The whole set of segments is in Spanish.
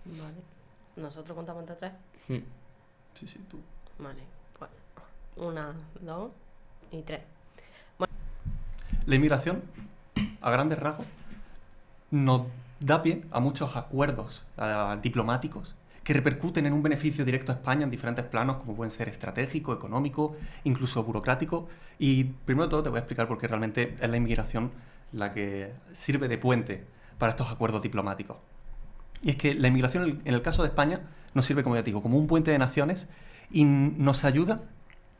Vale. ¿Nosotros contamos hasta 3? Mm. Sí, tú. Vale. Pues 1, 2 y 3. La inmigración, a grandes rasgos, nos da pie a muchos acuerdos diplomáticos que repercuten en un beneficio directo a España en diferentes planos, como pueden ser estratégico, económico, incluso burocrático. Y primero de todo te voy a explicar por qué realmente es la inmigración la que sirve de puente para estos acuerdos diplomáticos. Y es que la inmigración, en el caso de España, nos sirve, como ya te digo, como un puente de naciones y nos ayuda,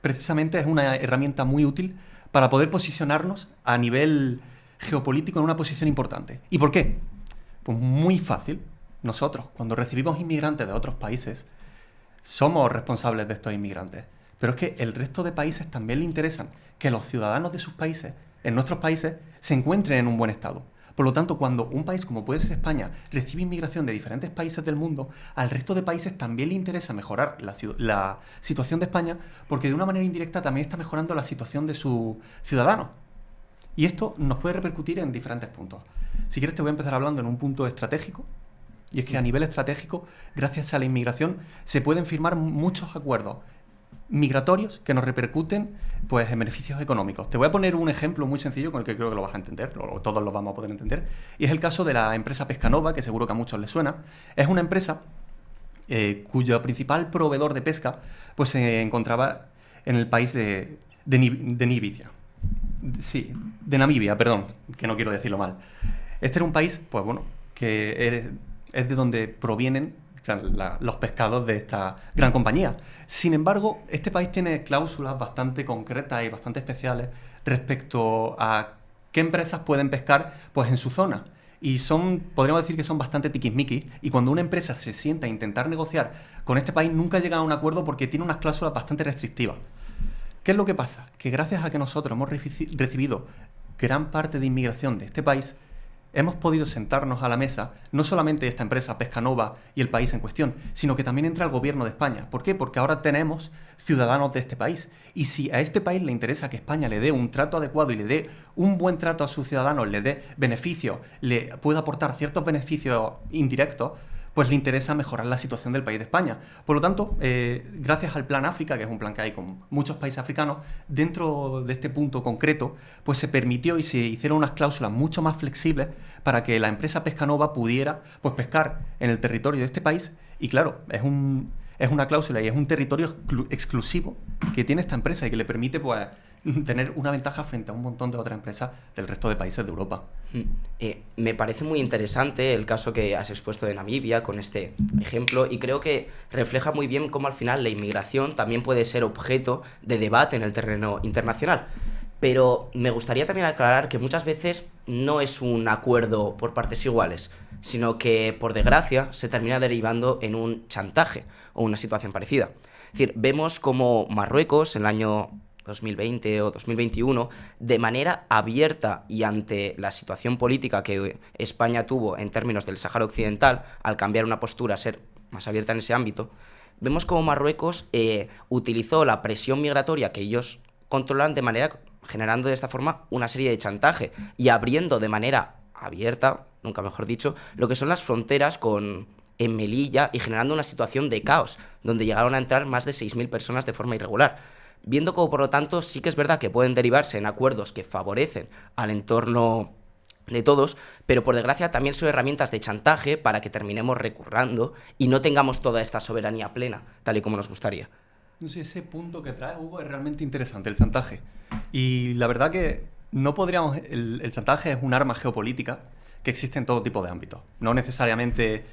precisamente es una herramienta muy útil para poder posicionarnos a nivel geopolítico en una posición importante. ¿Y por qué? Pues muy fácil. Nosotros, cuando recibimos inmigrantes de otros países, somos responsables de estos inmigrantes. Pero es que el resto de países también le interesan que los ciudadanos de sus países, en nuestros países, se encuentren en un buen estado. Por lo tanto, cuando un país como puede ser España recibe inmigración de diferentes países del mundo, al resto de países también le interesa mejorar la situación de España, porque de una manera indirecta también está mejorando la situación de sus ciudadanos. Y esto nos puede repercutir en diferentes puntos. Si quieres te voy a empezar hablando en un punto estratégico, y es que a nivel estratégico, gracias a la inmigración, se pueden firmar muchos acuerdos migratorios que nos repercuten pues, en beneficios económicos. Te voy a poner un ejemplo muy sencillo con el que creo que lo vas a entender, o todos lo vamos a poder entender, y es el caso de la empresa Pescanova, que seguro que a muchos les suena. Es una empresa cuyo principal proveedor de pesca pues, se encontraba en el país de Namibia. Sí, de Namibia, perdón, que no quiero decirlo mal. Este era un país, pues bueno, que es de donde provienen los pescados de esta gran compañía. Sin embargo, este país tiene cláusulas bastante concretas y bastante especiales respecto a qué empresas pueden pescar pues, en su zona. Y podríamos decir que son bastante tiquismiquis. Y cuando una empresa se sienta a intentar negociar con este país, nunca llega a un acuerdo porque tiene unas cláusulas bastante restrictivas. ¿Qué es lo que pasa? Que gracias a que nosotros hemos recibido gran parte de inmigración de este país, hemos podido sentarnos a la mesa, no solamente esta empresa Pescanova y el país en cuestión, sino que también entra el gobierno de España. ¿Por qué? Porque ahora tenemos ciudadanos de este país. Y si a este país le interesa que España le dé un trato adecuado y le dé un buen trato a sus ciudadanos, le dé beneficios, le pueda aportar ciertos beneficios indirectos, pues le interesa mejorar la situación del país de España. Por lo tanto, gracias al Plan África, que es un plan que hay con muchos países africanos, dentro de este punto concreto, pues se permitió y se hicieron unas cláusulas mucho más flexibles para que la empresa Pescanova pudiera pues, pescar en el territorio de este país. Y claro, es una cláusula y es un territorio exclusivo que tiene esta empresa y que le permite pues, tener una ventaja frente a un montón de otras empresas del resto de países de Europa. Me parece muy interesante el caso que has expuesto de Namibia con este ejemplo y creo que refleja muy bien cómo al final la inmigración también puede ser objeto de debate en el terreno internacional. Pero me gustaría también aclarar que muchas veces no es un acuerdo por partes iguales, sino que, por desgracia, se termina derivando en un chantaje o una situación parecida. Es decir, vemos como Marruecos, en el año 2020 o 2021, de manera abierta y ante la situación política que España tuvo en términos del Sáhara Occidental, al cambiar una postura a ser más abierta en ese ámbito, vemos como Marruecos utilizó la presión migratoria que ellos controlan de manera, generando de esta forma una serie de chantaje y abriendo de manera abierta, nunca mejor dicho, lo que son las fronteras en Melilla y generando una situación de caos, donde llegaron a entrar más de 6.000 personas de forma irregular. Viendo como, por lo tanto, sí que es verdad que pueden derivarse en acuerdos que favorecen al entorno de todos, pero por desgracia también son herramientas de chantaje para que terminemos recurrando y no tengamos toda esta soberanía plena, tal y como nos gustaría. No sé, ese punto que trae Hugo es realmente interesante, el chantaje. Y la verdad que no podríamos... El chantaje es un arma geopolítica que existe en todo tipo de ámbitos. No necesariamente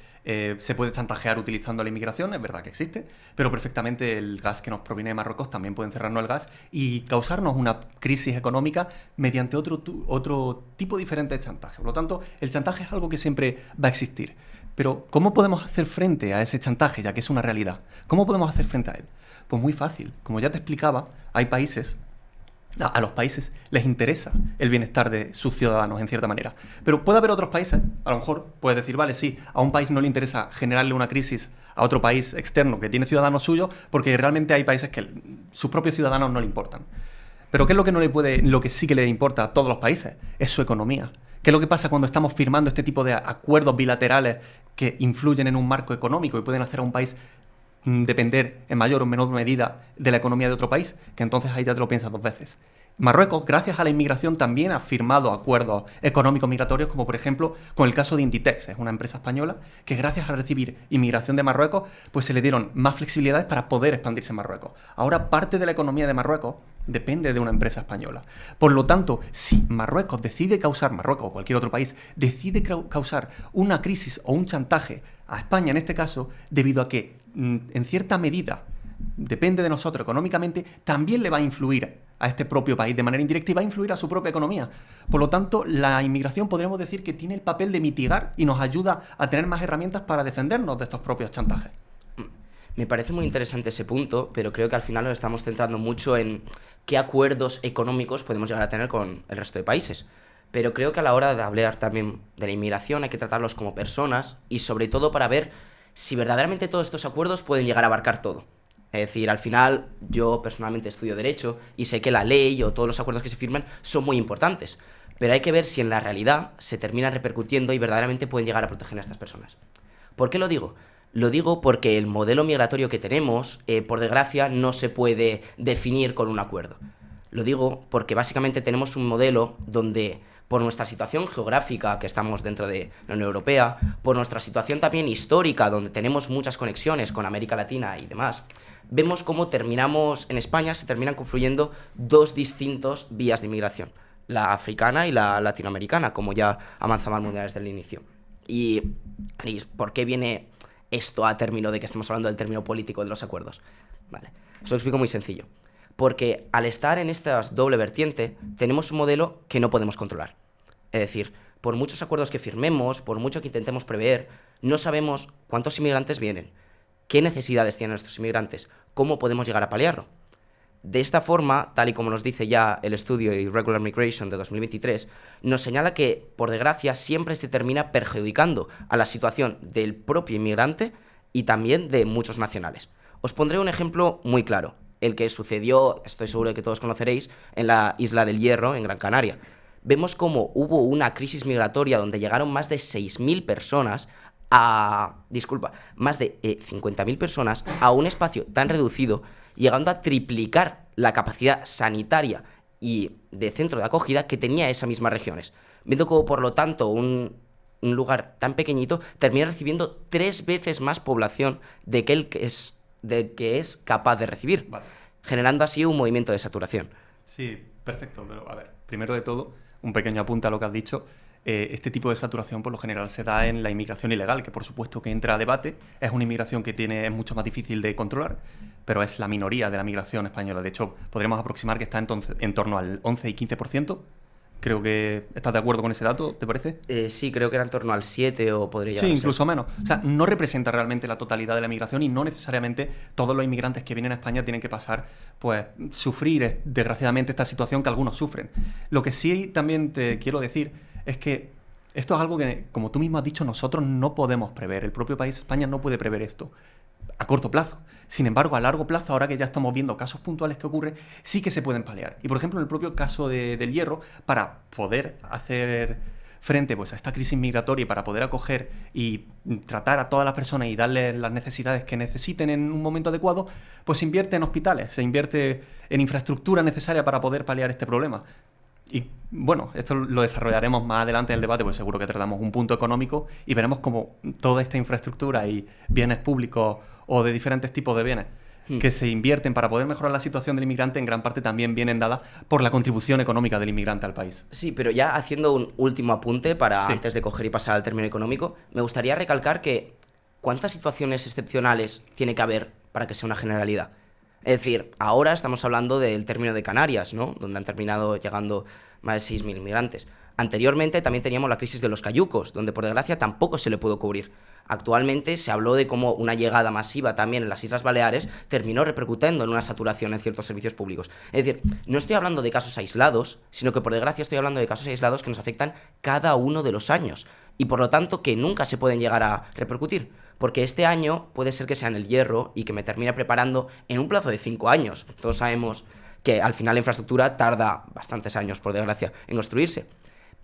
se puede chantajear utilizando la inmigración, es verdad que existe, pero perfectamente el gas que nos proviene de Marruecos también puede encerrarnos el gas y causarnos una crisis económica mediante otro tipo diferente de chantaje. Por lo tanto, el chantaje es algo que siempre va a existir. Pero, ¿cómo podemos hacer frente a ese chantaje, ya que es una realidad? ¿Cómo podemos hacer frente a él? Pues muy fácil. Como ya te explicaba, hay países... A los países les interesa el bienestar de sus ciudadanos, en cierta manera. Pero puede haber otros países, a lo mejor puedes decir, vale, sí, a un país no le interesa generarle una crisis a otro país externo que tiene ciudadanos suyos, porque realmente hay países que sus propios ciudadanos no le importan. Pero ¿qué es lo que lo que sí que le importa a todos los países? Es su economía. ¿Qué es lo que pasa cuando estamos firmando este tipo de acuerdos bilaterales que influyen en un marco económico y pueden hacer a un país depender en mayor o menor medida de la economía de otro país, que entonces ahí ya te lo piensas dos veces. Marruecos, gracias a la inmigración, también ha firmado acuerdos económicos migratorios, como por ejemplo con el caso de Inditex, es una empresa española que gracias a recibir inmigración de Marruecos, pues se le dieron más flexibilidades para poder expandirse en Marruecos. Ahora parte de la economía de Marruecos depende de una empresa española. Por lo tanto, si Marruecos o cualquier otro país, decide causar una crisis o un chantaje a España en este caso, debido a que en cierta medida depende de nosotros económicamente, también le va a influir a este propio país de manera indirecta y va a influir a su propia economía. Por lo tanto, la inmigración podríamos decir que tiene el papel de mitigar y nos ayuda a tener más herramientas para defendernos de estos propios chantajes. Me parece muy interesante ese punto, pero creo que al final nos estamos centrando mucho en qué acuerdos económicos podemos llegar a tener con el resto de países. Pero creo que a la hora de hablar también de la inmigración hay que tratarlos como personas y sobre todo para ver si verdaderamente todos estos acuerdos pueden llegar a abarcar todo. Es decir, al final yo personalmente estudio Derecho y sé que la ley o todos los acuerdos que se firman son muy importantes, pero hay que ver si en la realidad se termina repercutiendo y verdaderamente pueden llegar a proteger a estas personas. ¿Por qué lo digo? Lo digo porque el modelo migratorio que tenemos, por desgracia, no se puede definir con un acuerdo. Lo digo porque básicamente tenemos un modelo donde, por nuestra situación geográfica, que estamos dentro de la Unión Europea, por nuestra situación también histórica, donde tenemos muchas conexiones con América Latina y demás, vemos cómo en España se terminan confluyendo dos distintos vías de inmigración, la africana y la latinoamericana, como ya avanzaba el mundial desde el inicio. ¿Y por qué viene esto a término de que estemos hablando del término político de los acuerdos? Vale, os lo explico muy sencillo. Porque al estar en esta doble vertiente, tenemos un modelo que no podemos controlar. Es decir, por muchos acuerdos que firmemos, por mucho que intentemos prever, no sabemos cuántos inmigrantes vienen, qué necesidades tienen estos inmigrantes, cómo podemos llegar a paliarlo. De esta forma, tal y como nos dice ya el estudio Irregular Migration de 2023, nos señala que, por desgracia, siempre se termina perjudicando a la situación del propio inmigrante y también de muchos nacionales. Os pondré un ejemplo muy claro, el que sucedió, estoy seguro de que todos conoceréis, en la Isla del Hierro, en Gran Canaria. Vemos cómo hubo una crisis migratoria donde llegaron más de 6.000 personas más de 50.000 personas a un espacio tan reducido, llegando a triplicar la capacidad sanitaria y de centro de acogida que tenía esas mismas regiones. Viendo cómo, por lo tanto, un lugar tan pequeñito termina recibiendo 3 veces más población de que es capaz de recibir, Vale. generando así un movimiento de saturación. Sí, perfecto, pero a ver, primero de todo, un pequeño apunte a lo que has dicho. Este tipo de saturación por lo general se da en la inmigración ilegal, que por supuesto que entra a debate, es una inmigración que es mucho más difícil de controlar, pero es la minoría de la migración española. De hecho, podríamos aproximar que está en torno al 11 y 15%. Creo que estás de acuerdo con ese dato, ¿te parece? Sí, creo que era en torno al 7 o podría llegar Sí, a ser. incluso menos. O sea, no representa realmente la totalidad de la migración y no necesariamente todos los inmigrantes que vienen a España tienen que pasar, pues, sufrir desgraciadamente esta situación que algunos sufren. Lo que sí también te quiero decir es que esto es algo que, como tú mismo has dicho, nosotros no podemos prever. El propio país España no puede prever esto a corto plazo. Sin embargo, a largo plazo, ahora que ya estamos viendo casos puntuales que ocurren, sí que se pueden paliar. Y por ejemplo, en el propio caso del Hierro, para poder hacer frente, pues, a esta crisis migratoria y para poder acoger y tratar a todas las personas y darles las necesidades que necesiten en un momento adecuado, pues se invierte en hospitales, se invierte en infraestructura necesaria para poder paliar este problema. Y bueno, esto lo desarrollaremos más adelante en el debate, pues seguro que tratamos un punto económico y veremos cómo toda esta infraestructura y bienes públicos o de diferentes tipos de bienes que se invierten para poder mejorar la situación del inmigrante en gran parte también vienen dadas por la contribución económica del inmigrante al país. Sí, pero ya haciendo un último apunte para antes de coger y pasar al término económico, me gustaría recalcar que ¿cuántas situaciones excepcionales tiene que haber para que sea una generalidad? Es decir, ahora estamos hablando del término de Canarias, ¿no? Donde han terminado llegando más de 6.000 inmigrantes. Anteriormente también teníamos la crisis de los cayucos, donde por desgracia tampoco se le pudo cubrir. Actualmente se habló de cómo una llegada masiva también en las Islas Baleares terminó repercutiendo en una saturación en ciertos servicios públicos. Es decir, no estoy hablando de casos aislados, sino que por desgracia estoy hablando de casos aislados que nos afectan cada uno de los años y por lo tanto que nunca se pueden llegar a repercutir. Porque este año puede ser que sea en el Hierro y que me termine preparando en un plazo de 5 años. Todos sabemos que al final la infraestructura tarda bastantes años, por desgracia, en construirse.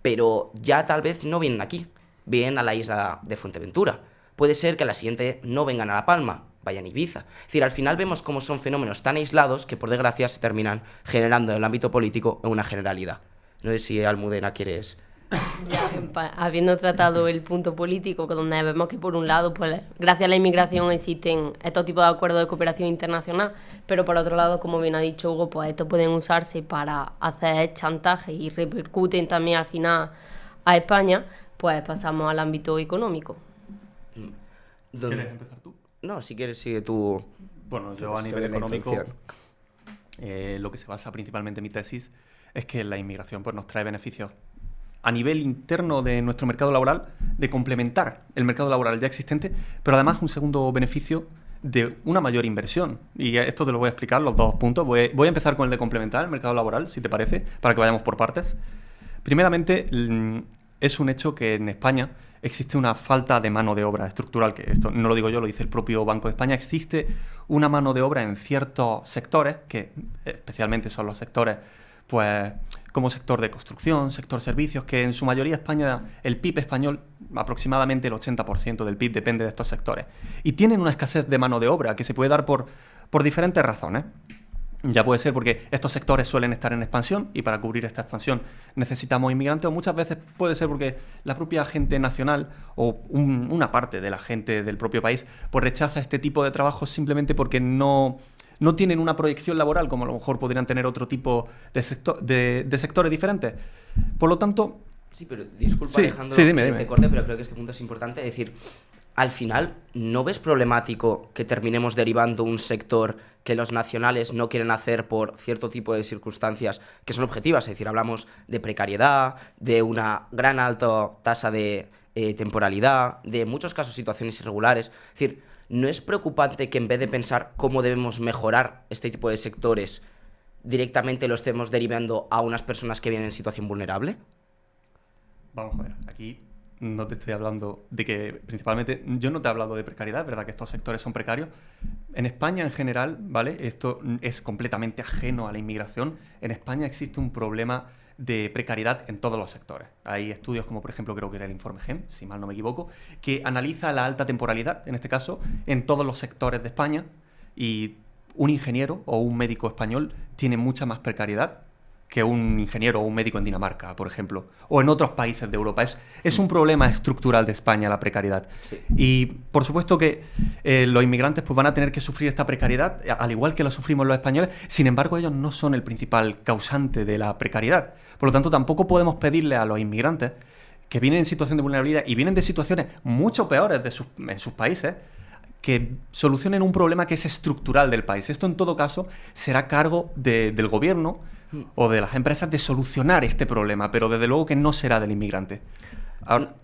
Pero ya tal vez no vienen aquí, vienen a la isla de Fuerteventura. puede ser que a la siguiente no vengan a La Palma, vayan a Ibiza. Es decir, al final vemos cómo son fenómenos tan aislados que por desgracia se terminan generando en el ámbito político en una generalidad. No sé si, Almudena, quieres... Ya, habiendo tratado el punto político, donde vemos que por un lado, pues gracias a la inmigración existen estos tipos de acuerdos de cooperación internacional, pero por otro lado, como bien ha dicho Hugo, pues estos pueden usarse para hacer chantaje y repercuten también al final a España, pues pasamos al ámbito económico. ¿Quieres empezar tú? No, si quieres sigue tú. Bueno, yo a nivel económico, lo que se basa principalmente en mi tesis es que la inmigración pues, nos trae beneficios a nivel interno de nuestro mercado laboral, de complementar el mercado laboral ya existente, pero además un segundo beneficio de una mayor inversión. Y esto te lo voy a explicar, los dos puntos. Voy a empezar con el de complementar el mercado laboral, si te parece, para que vayamos por partes. Primeramente, es un hecho que en España existe una falta de mano de obra estructural, que esto no lo digo yo, lo dice el propio Banco de España. Existe una mano de obra en ciertos sectores, que especialmente son los sectores, pues, como sector de construcción, sector servicios, que en su mayoría España, el PIB español, aproximadamente el 80% del PIB depende de estos sectores. Y tienen una escasez de mano de obra que se puede dar por diferentes razones. Ya puede ser porque estos sectores suelen estar en expansión y para cubrir esta expansión necesitamos inmigrantes, o muchas veces puede ser porque la propia gente nacional o una parte de la gente del propio país pues rechaza este tipo de trabajos simplemente porque no tienen una proyección laboral como a lo mejor podrían tener otro tipo de sectores diferentes. Por lo tanto... Sí, pero disculpa, sí, Alejandro, sí, dime. te corte, pero creo que este punto es importante. Es decir, al final, ¿no ves problemático que terminemos derivando un sector que los nacionales no quieren hacer por cierto tipo de circunstancias que son objetivas? Es decir, hablamos de precariedad, de una gran alta tasa de temporalidad, de en muchos casos situaciones irregulares. Es decir, ¿no es preocupante que en vez de pensar cómo debemos mejorar este tipo de sectores, directamente lo estemos derivando a unas personas que vienen en situación vulnerable? Vamos a ver, aquí no te estoy hablando de que, principalmente, yo no te he hablado de precariedad, es verdad que estos sectores son precarios. En España en general, ¿vale? Esto es completamente ajeno a la inmigración. En España existe un problema de precariedad en todos los sectores. Hay estudios como, por ejemplo, creo que era el informe GEM, si mal no me equivoco, que analiza la alta temporalidad, en este caso, en todos los sectores de España, y un ingeniero o un médico español tiene mucha más precariedad que un ingeniero o un médico en Dinamarca, por ejemplo, o en otros países de Europa. Es un problema estructural de España la precariedad. Sí. Y por supuesto que los inmigrantes pues, van a tener que sufrir esta precariedad, al igual que la sufrimos los españoles. Sin embargo, ellos no son el principal causante de la precariedad. Por lo tanto, tampoco podemos pedirle a los inmigrantes que vienen en situación de vulnerabilidad y vienen de situaciones mucho peores en sus países, que solucionen un problema que es estructural del país. Esto, en todo caso, será cargo del gobierno o de las empresas de solucionar este problema, pero desde luego que no será del inmigrante. Ahora,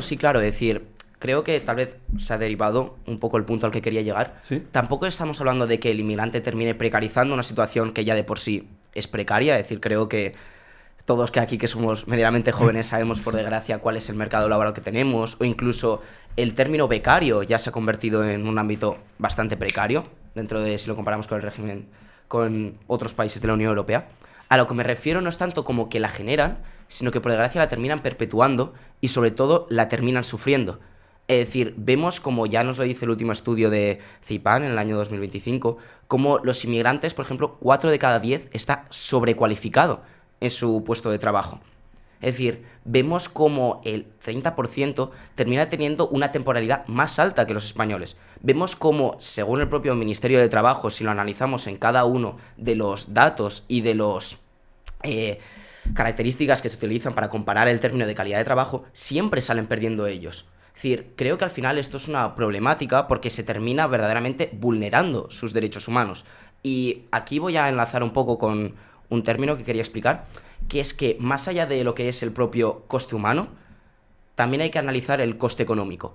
sí, claro, es decir, creo que tal vez se ha derivado un poco el punto al que quería llegar. ¿Sí? Tampoco estamos hablando de que el inmigrante termine precarizando una situación que ya de por sí es precaria, es decir, creo que todos que aquí que somos medianamente jóvenes sabemos por desgracia cuál es el mercado laboral que tenemos, o incluso el término becario ya se ha convertido en un ámbito bastante precario, dentro de si lo comparamos con el régimen, con otros países de la Unión Europea. A lo que me refiero no es tanto como que la generan, sino que por desgracia la terminan perpetuando y sobre todo la terminan sufriendo. Es decir, vemos como ya nos lo dice el último estudio de CIPAN en el año 2025, como los inmigrantes, por ejemplo, 4 de cada 10 está sobrecualificado en su puesto de trabajo. Es decir, vemos como el 30% termina teniendo una temporalidad más alta que los españoles. Vemos como, según el propio Ministerio de Trabajo, si lo analizamos en cada uno de los datos y de los características que se utilizan para comparar el término de calidad de trabajo, siempre salen perdiendo ellos. Es decir, creo que al final esto es una problemática porque se termina verdaderamente vulnerando sus derechos humanos. Y aquí voy a enlazar un poco con un término que quería explicar, que es que más allá de lo que es el propio coste humano, también hay que analizar el coste económico.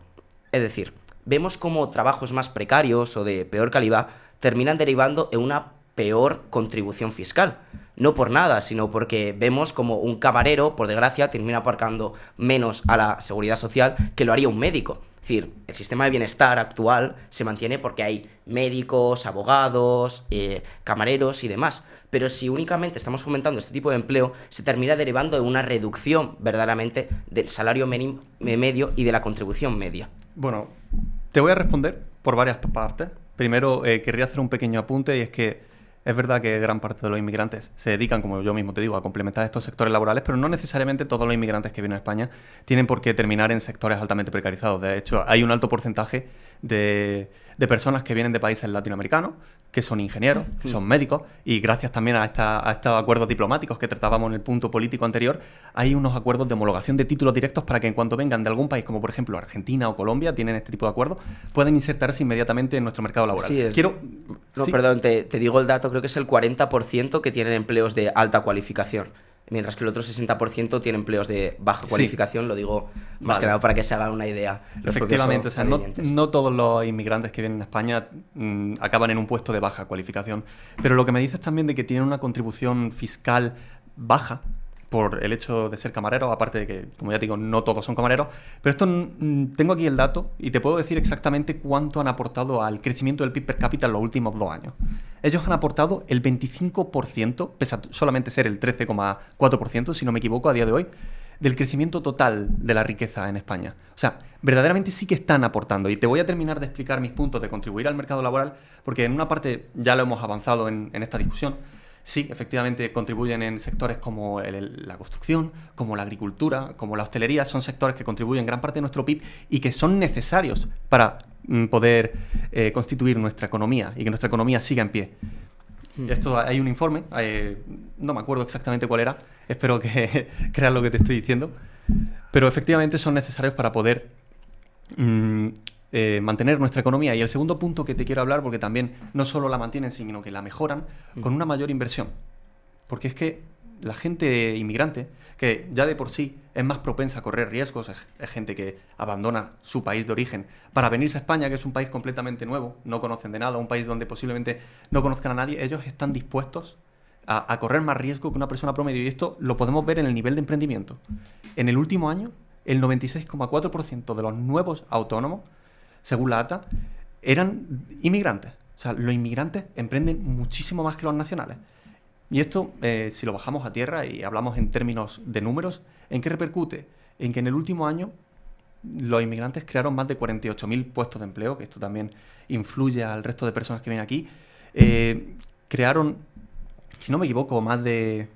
Es decir, vemos cómo trabajos más precarios o de peor calidad terminan derivando en una peor contribución fiscal. No por nada, sino porque vemos como un camarero, por desgracia, termina aportando menos a la seguridad social que lo haría un médico. Es decir, el sistema de bienestar actual se mantiene porque hay médicos, abogados, camareros y demás. Pero si únicamente estamos fomentando este tipo de empleo, se termina derivando en una reducción verdaderamente del salario medio y de la contribución media. Bueno, Te voy a responder por varias partes. Primero, querría hacer un pequeño apunte y es que es verdad que gran parte de los inmigrantes se dedican, como yo mismo te digo, a complementar estos sectores laborales, pero no necesariamente todos los inmigrantes que vienen a España tienen por qué terminar en sectores altamente precarizados. De hecho, hay un alto porcentaje de personas que vienen de países latinoamericanos, que son ingenieros, que son médicos, y gracias también a estos acuerdos diplomáticos que tratábamos en el punto político anterior, hay unos acuerdos de homologación de títulos directos para que en cuanto vengan de algún país, como por ejemplo Argentina o Colombia, tienen este tipo de acuerdos, pueden insertarse inmediatamente en nuestro mercado laboral. Sí, ¿Sí? Perdón, te digo el dato, creo que es el 40% que tienen empleos de alta cualificación, mientras que el otro 60% tiene empleos de baja cualificación, lo digo más que nada para que se hagan una idea. Efectivamente, o sea, no todos los inmigrantes que vienen a España acaban en un puesto de baja cualificación, pero lo que me dices también de que tienen una contribución fiscal baja por el hecho de ser camareros, aparte de que, como ya te digo, no todos son camareros, pero esto tengo aquí el dato y te puedo decir exactamente cuánto han aportado al crecimiento del PIB per cápita en los últimos 2 años. Ellos han aportado el 25%, pese a solamente ser el 13,4%, si no me equivoco, a día de hoy, del crecimiento total de la riqueza en España. O sea, verdaderamente sí que están aportando. Y te voy a terminar de explicar mis puntos de contribuir al mercado laboral, porque en una parte ya lo hemos avanzado en esta discusión. Sí, efectivamente contribuyen en sectores como la construcción, como la agricultura, como la hostelería. Son sectores que contribuyen gran parte de nuestro PIB y que son necesarios para poder constituir nuestra economía y que nuestra economía siga en pie. Esto hay un informe, no me acuerdo exactamente cuál era, espero que creas lo que te estoy diciendo, pero efectivamente son necesarios para poder mantener nuestra economía. Y el segundo punto que te quiero hablar, porque también no solo la mantienen, sino que la mejoran con una mayor inversión. Porque es que la gente inmigrante, que ya de por sí es más propensa a correr riesgos, es gente que abandona su país de origen para venirse a España, que es un país completamente nuevo, no conocen de nada, un país donde posiblemente no conozcan a nadie, ellos están dispuestos a correr más riesgo que una persona promedio. Y esto lo podemos ver en el nivel de emprendimiento. En el último año, el 96,4% de los nuevos autónomos, según la ATA, eran inmigrantes. O sea, los inmigrantes emprenden muchísimo más que los nacionales. Y esto, si lo bajamos a tierra y hablamos en términos de números, ¿en qué repercute? En que en el último año los inmigrantes crearon más de 48.000 puestos de empleo, que esto también influye al resto de personas que vienen aquí. Crearon, si no me equivoco, más de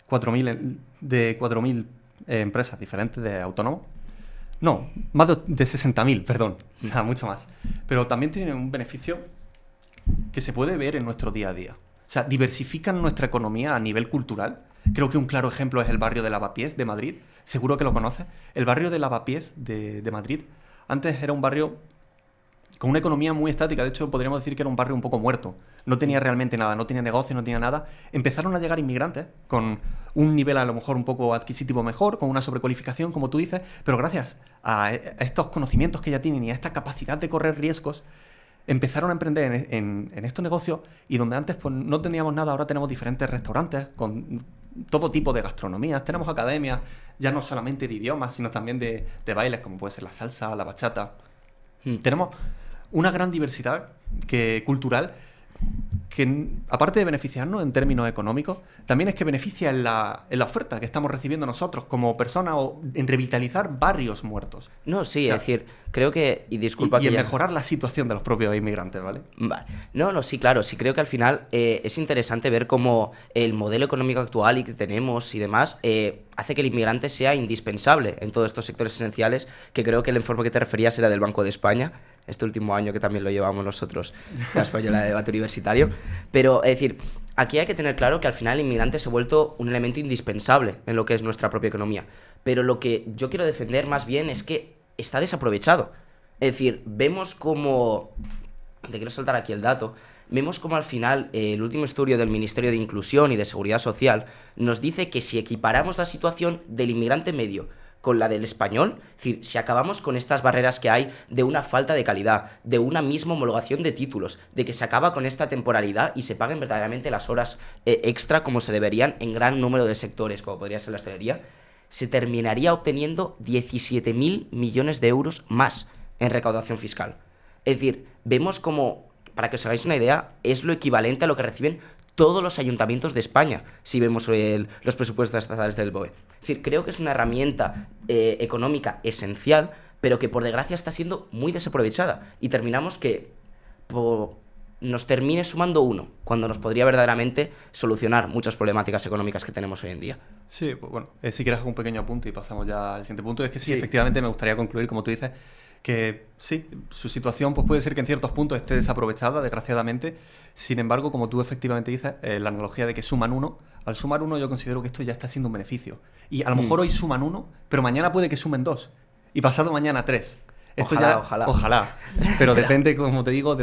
4.000 empresas diferentes de autónomos. No, más de 60.000, perdón. O sea, mucho más. Pero también tienen un beneficio que se puede ver en nuestro día a día. O sea, diversifican nuestra economía a nivel cultural. Creo que un claro ejemplo es el barrio de Lavapiés de Madrid. Seguro que lo conoces. El barrio de Lavapiés de Madrid antes era un barrio con una economía muy estática. De hecho, podríamos decir que era un barrio un poco muerto. No tenía realmente nada, no tenía negocio, no tenía nada. Empezaron a llegar inmigrantes con un nivel a lo mejor un poco adquisitivo mejor, con una sobrecualificación, como tú dices, pero gracias a estos conocimientos que ya tienen y a esta capacidad de correr riesgos, empezaron a emprender en estos negocios, y donde antes pues, no teníamos nada, ahora tenemos diferentes restaurantes con todo tipo de gastronomías, tenemos academias, ya no solamente de idiomas, sino también de bailes, como puede ser la salsa, la bachata. Tenemos una gran diversidad cultural que, aparte de beneficiarnos en términos económicos, también es que beneficia en la oferta que estamos recibiendo nosotros como personas, o en revitalizar barrios muertos. No, sí, es decir, creo que, y disculpa y en mejorar la situación de los propios inmigrantes, ¿vale? Vale. No, sí, claro, sí creo que al final es interesante ver cómo el modelo económico actual y que tenemos y demás hace que el inmigrante sea indispensable en todos estos sectores esenciales, que creo que el informe que te referías era del Banco de España, este último año que también lo llevamos nosotros, la Española de Debate Universitario. Pero, es decir, aquí hay que tener claro que al final el inmigrante se ha vuelto un elemento indispensable en lo que es nuestra propia economía. Pero lo que yo quiero defender más bien es que está desaprovechado. Es decir, vemos como... Te quiero soltar aquí el dato. Vemos como al final el último estudio del Ministerio de Inclusión y de Seguridad Social nos dice que si equiparamos la situación del inmigrante medio con la del español, es decir, si acabamos con estas barreras que hay de una falta de calidad, de una misma homologación de títulos, de que se acaba con esta temporalidad y se paguen verdaderamente las horas extra como se deberían en gran número de sectores, como podría ser la hostelería, se terminaría obteniendo 17.000 millones de euros más en recaudación fiscal. Es decir, vemos como, para que os hagáis una idea, es lo equivalente a lo que reciben todos los ayuntamientos de España, si vemos los presupuestos estatales del BOE. Es decir, creo que es una herramienta económica esencial pero que por desgracia está siendo muy desaprovechada. Y terminamos que nos termine sumando uno, cuando nos podría verdaderamente solucionar muchas problemáticas económicas que tenemos hoy en día. Sí, pues bueno, si quieres hago un pequeño apunte y pasamos ya al siguiente punto. Es que sí, efectivamente me gustaría concluir, como tú dices, que sí, su situación pues puede ser que en ciertos puntos esté desaprovechada, desgraciadamente. Sin embargo, como tú efectivamente dices, la analogía de que suman uno, al sumar uno yo considero que esto ya está siendo un beneficio. Y a lo mejor hoy suman uno, pero mañana puede que sumen dos. Y pasado mañana tres. Esto ojalá. Pero depende, como te digo,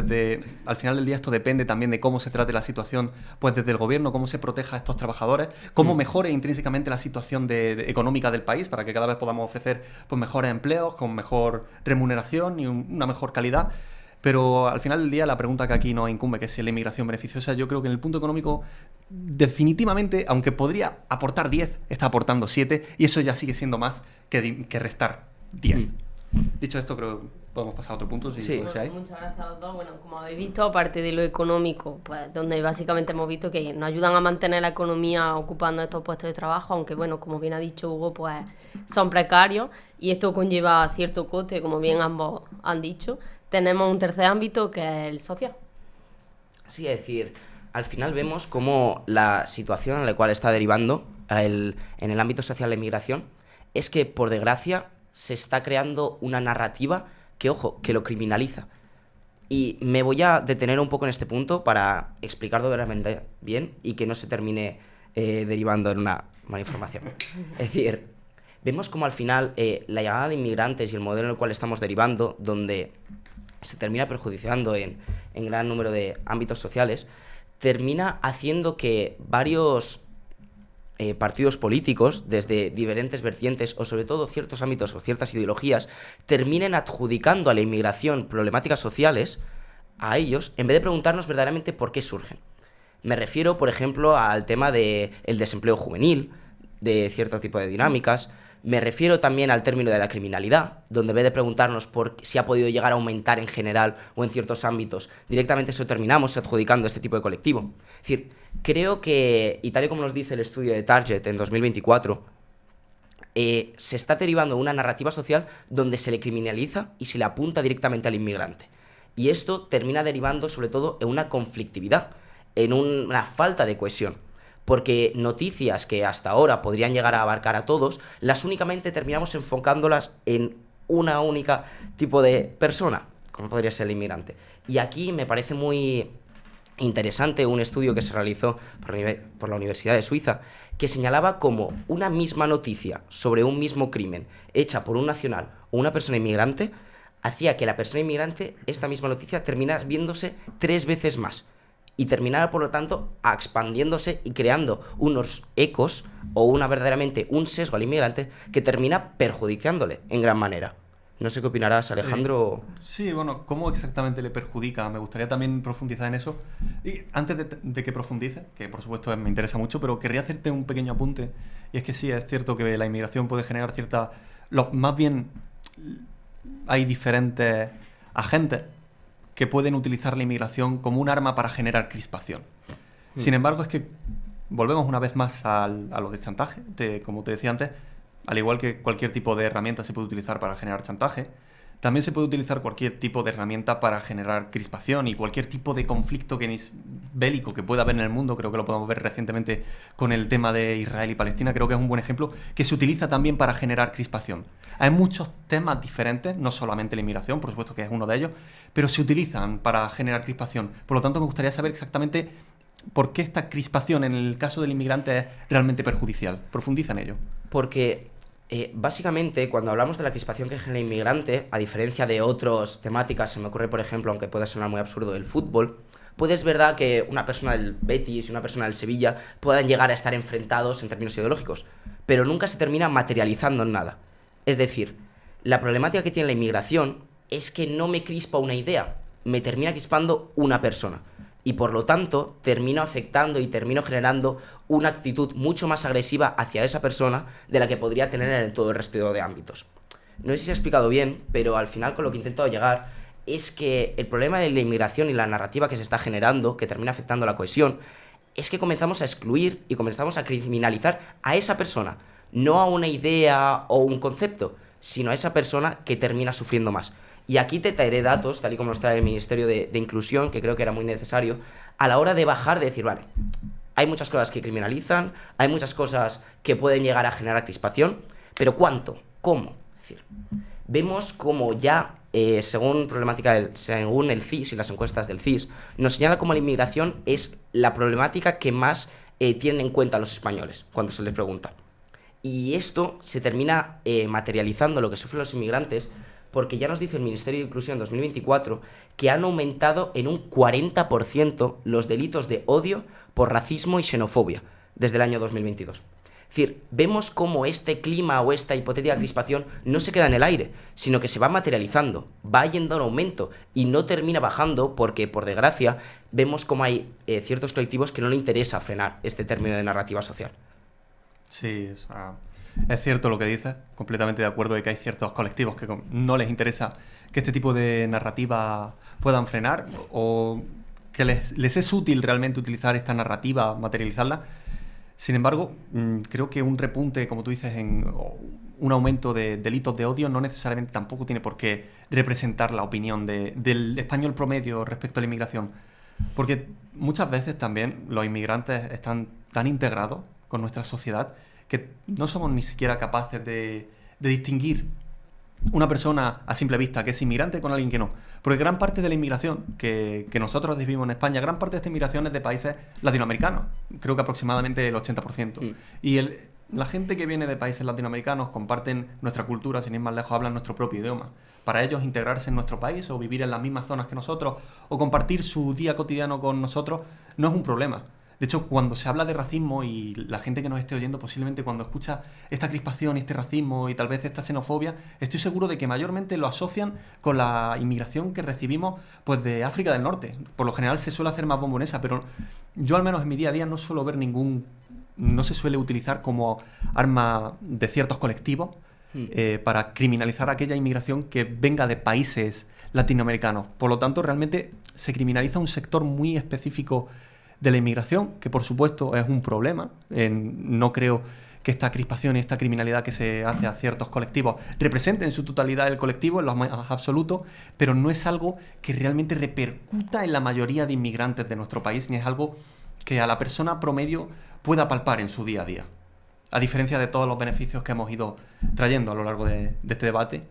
al final del día esto depende también de cómo se trate la situación, pues desde el gobierno, cómo se proteja a estos trabajadores, cómo mejore intrínsecamente la situación económica del país para que cada vez podamos ofrecer pues mejores empleos, con mejor remuneración y una mejor calidad. Pero al final del día la pregunta que aquí nos incumbe, que es si la inmigración beneficiosa, yo creo que en el punto económico definitivamente, aunque podría aportar 10, está aportando 7 y eso ya sigue siendo más que restar 10. Dicho esto, creo que podemos pasar a otro punto. Sí. Bueno, muchas gracias a los dos. Bueno, como habéis visto, aparte de lo económico, pues donde básicamente hemos visto que nos ayudan a mantener la economía ocupando estos puestos de trabajo, aunque bueno, como bien ha dicho Hugo, pues son precarios y esto conlleva cierto coste, como bien ambos han dicho. Tenemos un tercer ámbito que es el social. Sí, es decir, al final vemos cómo la situación en la cual está derivando en el ámbito social la inmigración es que, por desgracia, se está creando una narrativa que, ojo, que lo criminaliza. Y me voy a detener un poco en este punto para explicarlo verdaderamente bien y que no se termine derivando en una mala información. Es decir, vemos como al final la llegada de inmigrantes y el modelo en el cual estamos derivando, donde se termina perjudiciando en gran número de ámbitos sociales, termina haciendo que varios partidos políticos, desde diferentes vertientes o sobre todo ciertos ámbitos o ciertas ideologías, terminen adjudicando a la inmigración problemáticas sociales a ellos, en vez de preguntarnos verdaderamente por qué surgen. Me refiero, por ejemplo, al tema del desempleo juvenil, de cierto tipo de dinámicas. Me refiero también al término de la criminalidad, donde en vez de preguntarnos por si ha podido llegar a aumentar en general o en ciertos ámbitos, directamente se lo terminamos adjudicando a este tipo de colectivo. Es decir, creo que, y tal y como nos dice el estudio de Target en 2024, se está derivando una narrativa social donde se le criminaliza y se le apunta directamente al inmigrante. Y esto termina derivando sobre todo en una conflictividad, en una falta de cohesión. Porque noticias que hasta ahora podrían llegar a abarcar a todos, las únicamente terminamos enfocándolas en una única tipo de persona, como podría ser el inmigrante. Y aquí me parece muy interesante un estudio que se realizó por la Universidad de Suiza, que señalaba como una misma noticia sobre un mismo crimen hecha por un nacional o una persona inmigrante, hacía que la persona inmigrante, esta misma noticia, terminara viéndose 3 veces más. Y terminara, por lo tanto, expandiéndose y creando unos ecos o verdaderamente un sesgo al inmigrante que termina perjudicándole en gran manera. No sé qué opinarás, Alejandro. Sí, bueno, ¿cómo exactamente le perjudica? Me gustaría también profundizar en eso. Y antes de que profundice, que por supuesto me interesa mucho, pero querría hacerte un pequeño apunte. Y es que sí, es cierto que la inmigración puede generar cierta... Más bien, hay diferentes agentes que pueden utilizar la inmigración como un arma para generar crispación. Sin embargo, es que volvemos una vez más a lo de chantaje. Como te decía antes, al igual que cualquier tipo de herramienta se puede utilizar para generar chantaje, también se puede utilizar cualquier tipo de herramienta para generar crispación y cualquier tipo de conflicto bélico que pueda haber en el mundo. Creo que lo podemos ver recientemente con el tema de Israel y Palestina. Creo que es un buen ejemplo que se utiliza también para generar crispación. Hay muchos temas diferentes, no solamente la inmigración, por supuesto que es uno de ellos, pero se utilizan para generar crispación. Por lo tanto, me gustaría saber exactamente por qué esta crispación en el caso del inmigrante es realmente perjudicial. Profundiza en ello. Porque básicamente, cuando hablamos de la crispación que genera el inmigrante, a diferencia de otras temáticas, se me ocurre, por ejemplo, aunque pueda sonar muy absurdo, el fútbol, pues es verdad que una persona del Betis y una persona del Sevilla puedan llegar a estar enfrentados en términos ideológicos, pero nunca se termina materializando en nada. Es decir, la problemática que tiene la inmigración es que no me crispa una idea, me termina crispando una persona. Y por lo tanto, termino afectando y termino generando una actitud mucho más agresiva hacia esa persona de la que podría tener en todo el resto de ámbitos. No sé si se ha explicado bien, pero al final con lo que he intentado llegar es que el problema de la inmigración y la narrativa que se está generando, que termina afectando la cohesión, es que comenzamos a excluir y comenzamos a criminalizar a esa persona, no a una idea o un concepto, sino a esa persona que termina sufriendo más. Y aquí te traeré datos, tal y como nos trae el Ministerio de Inclusión, que creo que era muy necesario, a la hora de bajar, de decir, vale, hay muchas cosas que criminalizan, hay muchas cosas que pueden llegar a generar crispación, pero ¿cuánto? ¿Cómo? Es decir, vemos como ya, según el CIS y las encuestas del CIS, nos señala como la inmigración es la problemática que más tienen en cuenta los españoles cuando se les pregunta. Y esto se termina materializando lo que sufren los inmigrantes, porque ya nos dice el Ministerio de Inclusión en 2024 que han aumentado en un 40% los delitos de odio por racismo y xenofobia desde el año 2022. Es decir, vemos cómo este clima o esta hipotética crispación no se queda en el aire, sino que se va materializando, va yendo en aumento y no termina bajando porque, por desgracia, vemos cómo hay ciertos colectivos que no le interesa frenar este término de narrativa social. Sí, o sea, es cierto lo que dices, completamente de acuerdo de que hay ciertos colectivos que no les interesa que este tipo de narrativa puedan frenar o que les es útil realmente utilizar esta narrativa, materializarla. Sin embargo, creo que un repunte, como tú dices, o un aumento de delitos de odio no necesariamente tampoco tiene por qué representar la opinión del español promedio respecto a la inmigración. Porque muchas veces también los inmigrantes están tan integrados con nuestra sociedad que no somos ni siquiera capaces de distinguir una persona a simple vista que es inmigrante con alguien que no. Porque gran parte de la inmigración que nosotros vivimos en España, gran parte de esta inmigración es de países latinoamericanos. Creo que aproximadamente el 80%. Y la gente que viene de países latinoamericanos comparten nuestra cultura, sin ir más lejos, hablan nuestro propio idioma. Para ellos integrarse en nuestro país o vivir en las mismas zonas que nosotros o compartir su día cotidiano con nosotros no es un problema. De hecho, cuando se habla de racismo y la gente que nos esté oyendo, posiblemente cuando escucha esta crispación, este racismo y tal vez esta xenofobia, estoy seguro de que mayormente lo asocian con la inmigración que recibimos pues de África del Norte. Por lo general se suele hacer más bombo en esa, pero yo al menos en mi día a día no suelo ver no se suele utilizar como arma de ciertos colectivos para criminalizar aquella inmigración que venga de países latinoamericanos. Por lo tanto, realmente se criminaliza un sector muy específico de la inmigración, que por supuesto es un problema. No creo que esta crispación y esta criminalidad que se hace a ciertos colectivos represente en su totalidad el colectivo, en lo más absoluto, pero no es algo que realmente repercuta en la mayoría de inmigrantes de nuestro país, ni es algo que a la persona promedio pueda palpar en su día a día, a diferencia de todos los beneficios que hemos ido trayendo a lo largo de este debate.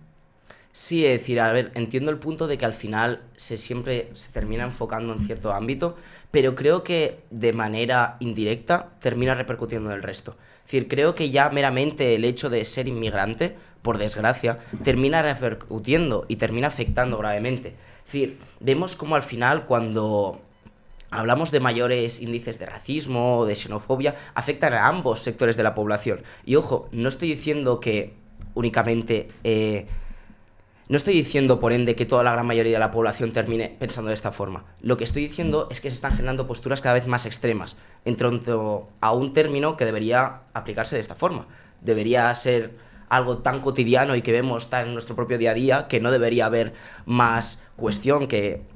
Sí, es decir, a ver, entiendo el punto de que al final siempre se termina enfocando en cierto ámbito, pero creo que de manera indirecta termina repercutiendo en el resto. Es decir, creo que ya meramente el hecho de ser inmigrante, por desgracia, termina repercutiendo y termina afectando gravemente. Es decir, vemos como al final cuando hablamos de mayores índices de racismo o de xenofobia, afectan a ambos sectores de la población. Y ojo, no estoy diciendo que únicamente... No estoy diciendo, por ende, que toda la gran mayoría de la población termine pensando de esta forma. Lo que estoy diciendo es que se están generando posturas cada vez más extremas en torno a un término que debería aplicarse de esta forma. Debería ser algo tan cotidiano y que vemos tan en nuestro propio día a día que no debería haber más cuestión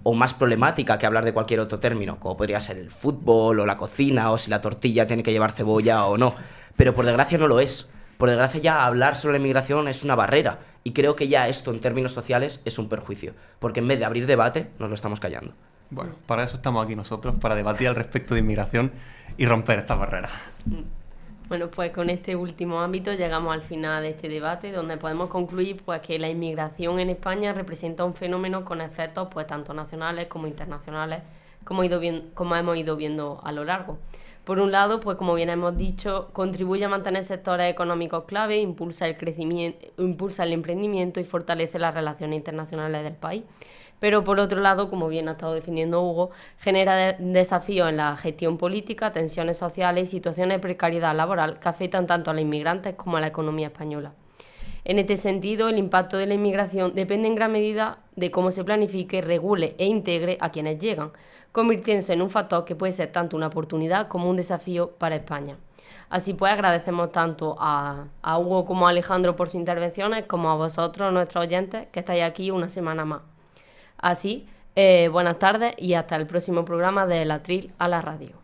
o más problemática que hablar de cualquier otro término, como podría ser el fútbol o la cocina o si la tortilla tiene que llevar cebolla o no. Pero por desgracia no lo es. Por desgracia ya hablar sobre la inmigración es una barrera y creo que ya esto en términos sociales es un perjuicio, porque en vez de abrir debate nos lo estamos callando. Bueno, para eso estamos aquí nosotros, para debatir al respecto de inmigración y romper estas barreras. Bueno, pues con este último ámbito llegamos al final de este debate, donde podemos concluir pues que la inmigración en España representa un fenómeno con efectos pues tanto nacionales como internacionales, como hemos ido viendo a lo largo. Por un lado, pues como bien hemos dicho, contribuye a mantener sectores económicos clave, impulsa el emprendimiento y fortalece las relaciones internacionales del país. Pero por otro lado, como bien ha estado definiendo Hugo, genera desafíos en la gestión política, tensiones sociales y situaciones de precariedad laboral que afectan tanto a los inmigrantes como a la economía española. En este sentido, el impacto de la inmigración depende en gran medida de cómo se planifique, regule e integre a quienes llegan, convirtiéndose en un factor que puede ser tanto una oportunidad como un desafío para España. Así pues, agradecemos tanto a Hugo como a Alejandro por sus intervenciones, como a vosotros, nuestros oyentes, que estáis aquí una semana más. Así, buenas tardes y hasta el próximo programa de El Atril a la Radio.